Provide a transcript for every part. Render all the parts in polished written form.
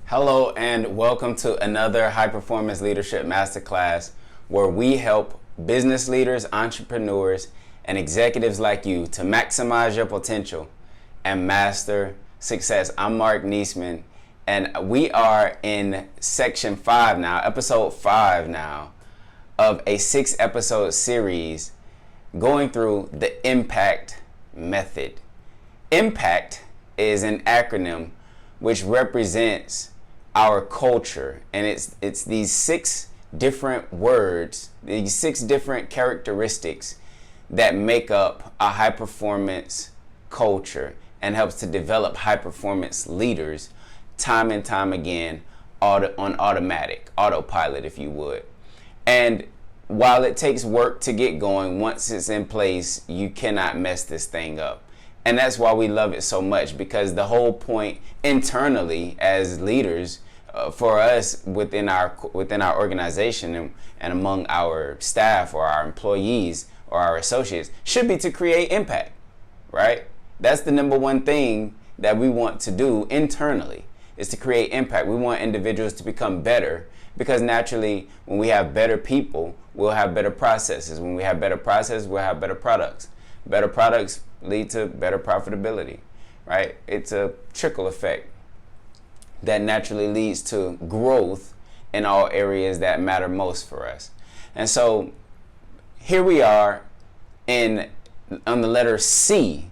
Hello and welcome to another High Performance Leadership Masterclass, where we help business leaders, entrepreneurs, and executives like you to maximize your potential and master success. I'm Marq Neasman, and we are in section 5 now, episode 5 now, of a 6-episode series going through the impact method. Impact is an acronym which represents our culture, and it's these 6 different words, these 6 different characteristics that make up a high performance culture and helps to develop high performance leaders time and time again on autopilot, if you would. And while it takes work to get going, once it's in place, you cannot mess this thing up. And that's why we love it so much, because the whole point internally as leaders, for us within our organization and among our staff or our employees or our associates, should be to create impact, right? That's the number one thing that we want to do internally, is to create impact. We want individuals to become better, because naturally when we have better people, we'll have better processes. When we have better processes, we'll have better products. Better products lead to better profitability, right? It's a trickle effect that naturally leads to growth in all areas that matter most for us. And so here we are on the letter C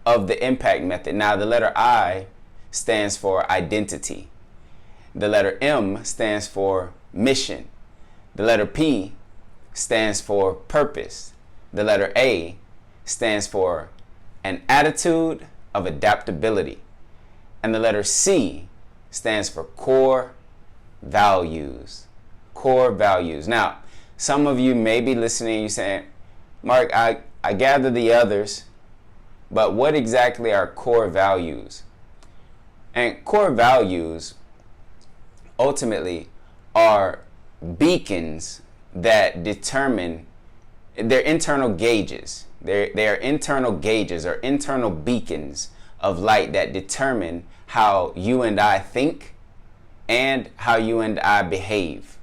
of the impact method. Now the letter I stands for identity. The letter M stands for mission. The letter P stands for purpose. The letter A stands for an attitude of adaptability. And the letter C stands for core values. Core values. Now, some of you may be listening and you're saying, Mark, I gather the others, but what exactly are core values? And core values ultimately are beacons that determine, they're internal gauges. They are internal gauges or internal beacons of light that determine how you and I think and how you and I behave.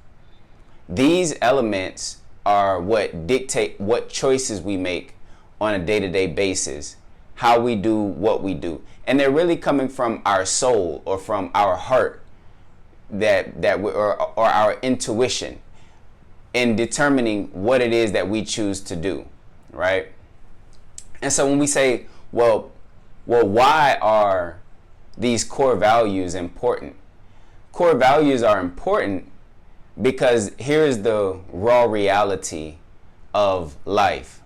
These elements are what dictate what choices we make on a day-to-day basis, how we do what we do. And they're really coming from our soul or from our heart or our intuition in determining what it is that we choose to do, right? And so when we say, well, why are these core values important? Core values are important because here's the raw reality of life.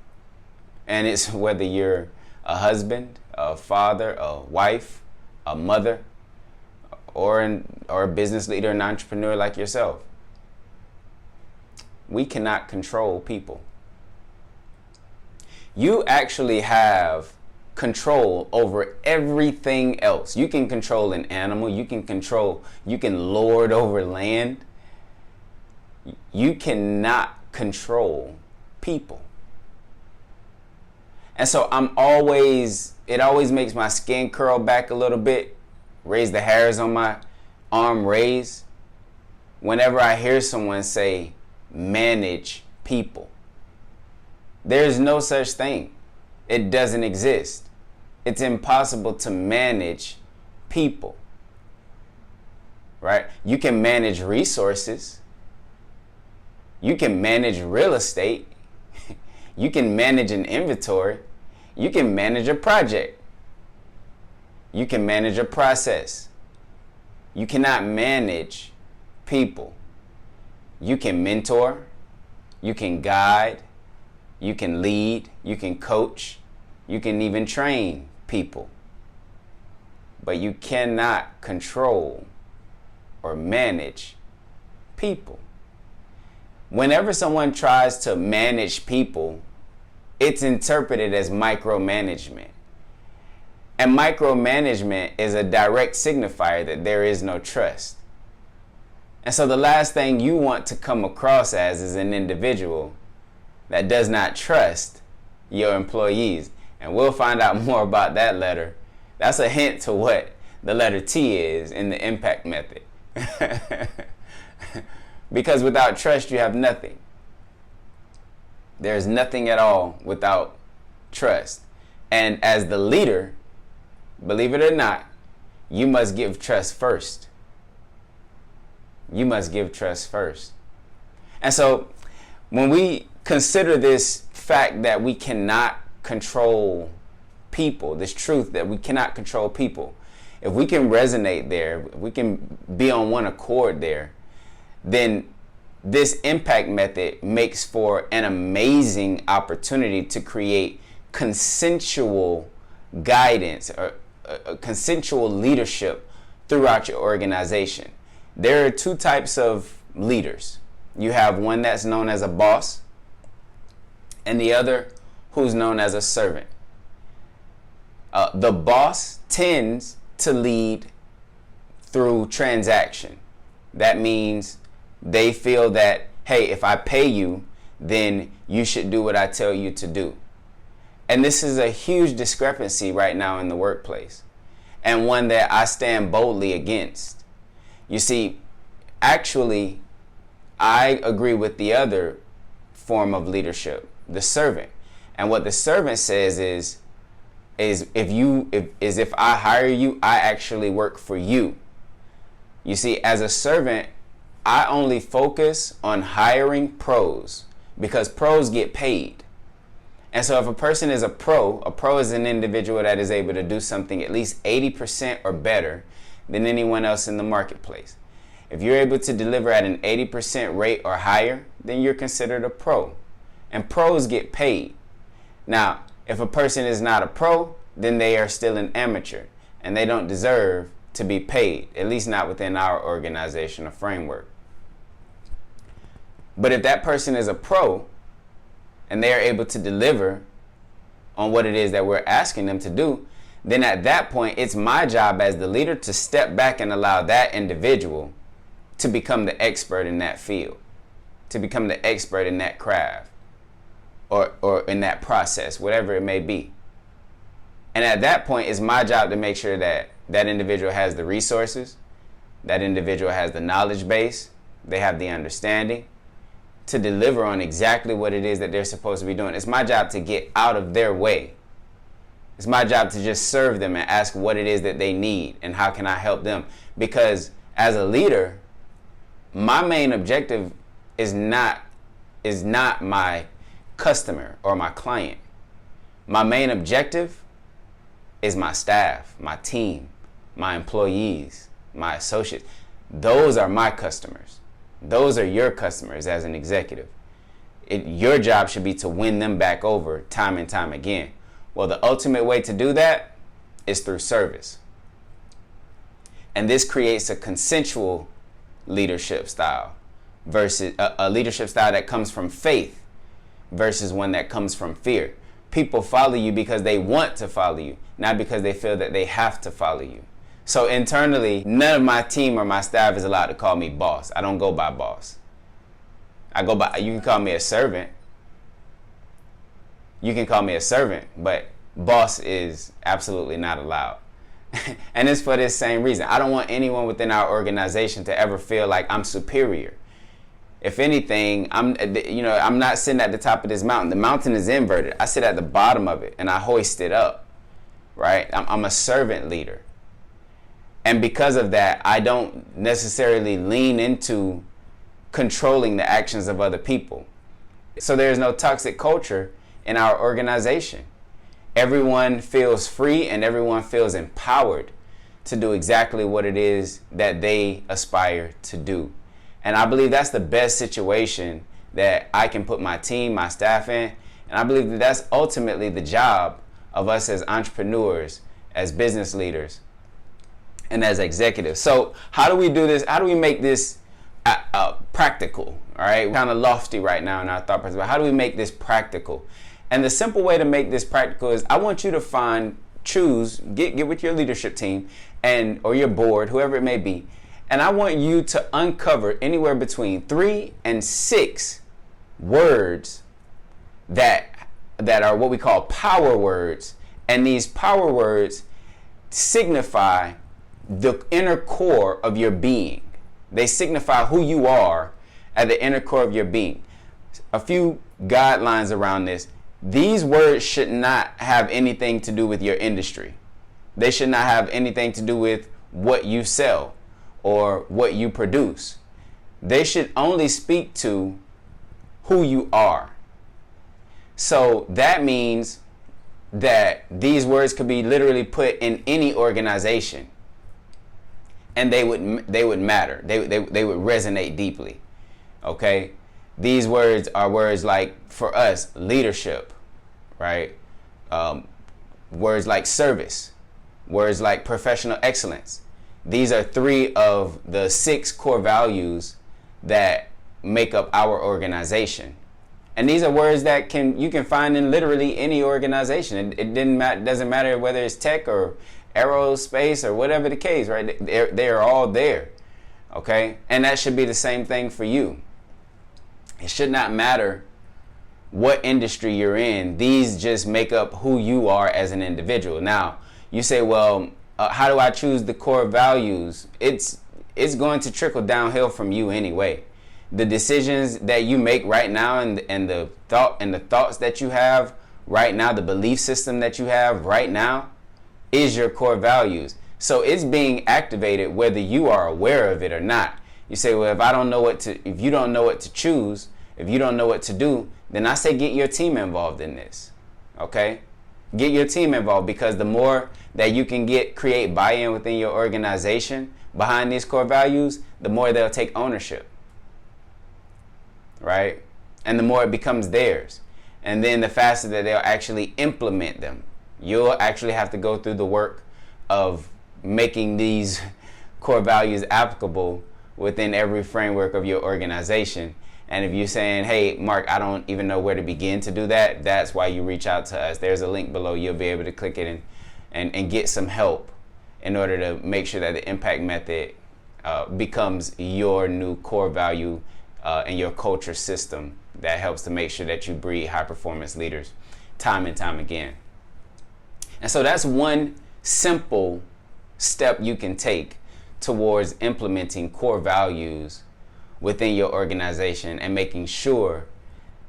And it's whether you're a husband, a father, a wife, a mother, or a business leader, an entrepreneur like yourself. We cannot control people. You actually have control over everything else. You can control an animal, you can lord over land. You cannot control people. And so it always makes my skin curl back a little bit, raise the hairs on my arm raise, whenever I hear someone say, manage people. There's no such thing. It doesn't exist. It's impossible to manage people, right? You can manage resources. You can manage real estate. You can manage an inventory. You can manage a project. You can manage a process. You cannot manage people. You can mentor. You can guide. You can lead, you can coach, you can even train people. But you cannot control or manage people. Whenever someone tries to manage people, it's interpreted as micromanagement. And micromanagement is a direct signifier that there is no trust. And so the last thing you want to come across as is an individual that does not trust your employees. And we'll find out more about that letter. That's a hint to what the letter T is in the impact method. Because without trust, you have nothing. There's nothing at all without trust. And as the leader, believe it or not, you must give trust first. You must give trust first. And so when we consider this fact that we cannot control people, this truth that we cannot control people, if we can resonate there, if we can be on one accord there, then this impact method makes for an amazing opportunity to create consensual guidance or consensual leadership throughout your organization. There are two types of leaders. You have one that's known as a boss and the other who's known as a servant. The boss tends to lead through transaction. That means they feel that, hey, if I pay you, then you should do what I tell you to do. And this is a huge discrepancy right now in the workplace, and one that I stand boldly against. You see, actually, I agree with the other form of leadership, the servant. And what the servant says is if I hire you, I actually work for you. You see, as a servant, I only focus on hiring pros because pros get paid. And so if a person is a pro is an individual that is able to do something at least 80% or better than anyone else in the marketplace. If you're able to deliver at an 80% rate or higher, then you're considered a pro. And pros get paid. Now, if a person is not a pro, then they are still an amateur and they don't deserve to be paid, at least not within our organizational framework. But if that person is a pro and they are able to deliver on what it is that we're asking them to do, then at that point, it's my job as the leader to step back and allow that individual to become the expert in that field, to become the expert in that craft or in that process, whatever it may be. And at that point, it's my job to make sure that that individual has the resources, that individual has the knowledge base, they have the understanding to deliver on exactly what it is that they're supposed to be doing. It's my job to get out of their way. It's my job to just serve them and ask what it is that they need and how can I help them. Because as a leader, my main objective is not my customer or my client. My main objective is my staff, my team, my employees, my associates. Those are my customers. Those are your customers as an executive. Your job should be to win them back over time and time again. Well, the ultimate way to do that is through service. And this creates a consensual leadership style versus a leadership style that comes from faith versus one that comes from fear. People follow you because they want to follow you, not because they feel that they have to follow you. So internally, none of my team or my staff is allowed to call me boss. I don't go by boss. I go by, you can call me a servant. You can call me a servant, but boss is absolutely not allowed. And it's for this same reason. I don't want anyone within our organization to ever feel like I'm superior. If anything, I'm not sitting at the top of this mountain. The mountain is inverted. I sit at the bottom of it and I hoist it up, right? I'm a servant leader. And because of that, I don't necessarily lean into controlling the actions of other people. So there's no toxic culture in our organization. Everyone feels free and everyone feels empowered to do exactly what it is that they aspire to do. And I believe that's the best situation that I can put my team, my staff in. And I believe that that's ultimately the job of us as entrepreneurs, as business leaders, and as executives. So how do we do this? How do we make this practical? All right, we're kind of lofty right now in our thought process, but how do we make this practical? And the simple way to make this practical is I want you to get with your leadership team or your board, whoever it may be, and I want you to uncover anywhere between 3 and 6 words that are what we call power words. And these power words signify the inner core of your being. They signify who you are at the inner core of your being. A few guidelines around this. These words should not have anything to do with your industry. They should not have anything to do with what you sell or what you produce. They should only speak to who you are. So that means that these words could be literally put in any organization, and they would matter. They would resonate deeply. Okay? These words are words like, for us, leadership, right? Words like service, words like professional excellence. These are 3 of the 6 core values that make up our organization. And these are words that you can find in literally any organization. It doesn't matter whether it's tech or aerospace or whatever the case, right? They're all there. Okay? And that should be the same thing for you. It should not matter what industry you're in. These just make up who you are as an individual. Now, you say, well, how do I choose the core values? It's going to trickle downhill from you anyway. The decisions that you make right now and the thoughts that you have right now, the belief system that you have right now is your core values. So it's being activated whether you are aware of it or not. You say, well, if you don't know what to choose, if you don't know what to do, then I say get your team involved in this. Okay? Get your team involved, because the more that you can create buy-in within your organization behind these core values, the more they'll take ownership. Right? And the more it becomes theirs. And then the faster that they'll actually implement them. You'll actually have to go through the work of making these core values applicable within every framework of your organization. And if you're saying, hey, Mark, I don't even know where to begin to do that, that's why you reach out to us. There's a link below. You'll be able to click it and get some help in order to make sure that the impact method becomes your new core value and your culture system that helps to make sure that you breed high performance leaders time and time again. And so that's one simple step you can take towards implementing core values within your organization and making sure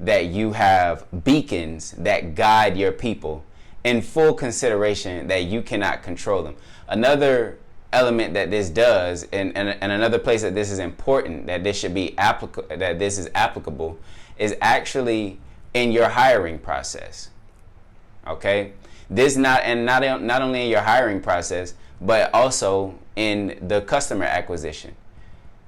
that you have beacons that guide your people in full consideration that you cannot control them. Another element that this does, and another place that this is important, that this should be applicable, is actually in your hiring process. Okay? This not only in your hiring process, but also in the customer acquisition.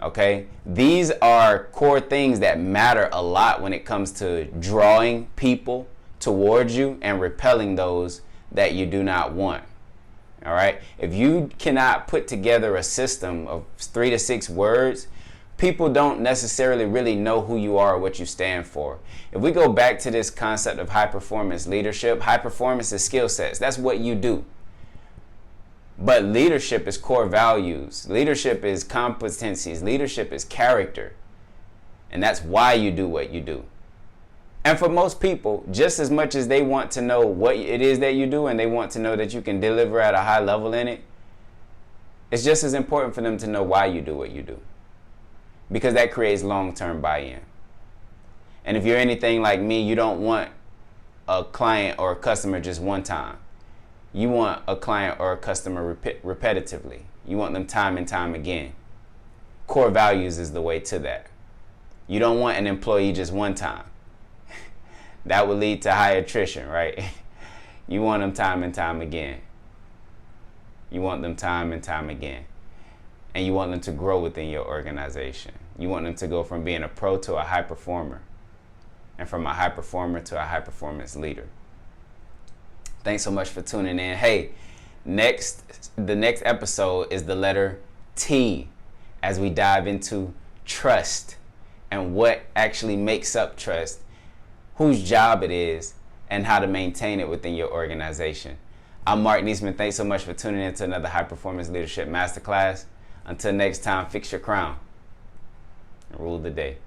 Okay? These are core things that matter a lot when it comes to drawing people towards you and repelling those that you do not want. All right? If you cannot put together a system of 3 to 6 words, people don't necessarily really know who you are or what you stand for. If we go back to this concept of high performance leadership, high performance is skill sets. That's what you do. But leadership is core values. Leadership is competencies. Leadership is character. And that's why you do what you do. And for most people, just as much as they want to know what it is that you do and they want to know that you can deliver at a high level in it, it's just as important for them to know why you do what you do. Because that creates long-term buy-in. And if you're anything like me, you don't want a client or a customer just one time. You want a client or a customer repetitively. You want them time and time again. Core values is the way to that. You don't want an employee just one time. That would lead to high attrition, right? You want them time and time again. You want them time and time again. And you want them to grow within your organization. You want them to go from being a pro to a high performer. And from a high performer to a high performance leader. Thanks so much for tuning in. Hey, the next episode is the letter T, as we dive into trust and what actually makes up trust, whose job it is, and how to maintain it within your organization. I'm Marq Neasman. Thanks so much for tuning in to another High Performance Leadership Masterclass. Until next time, fix your crown and rule the day.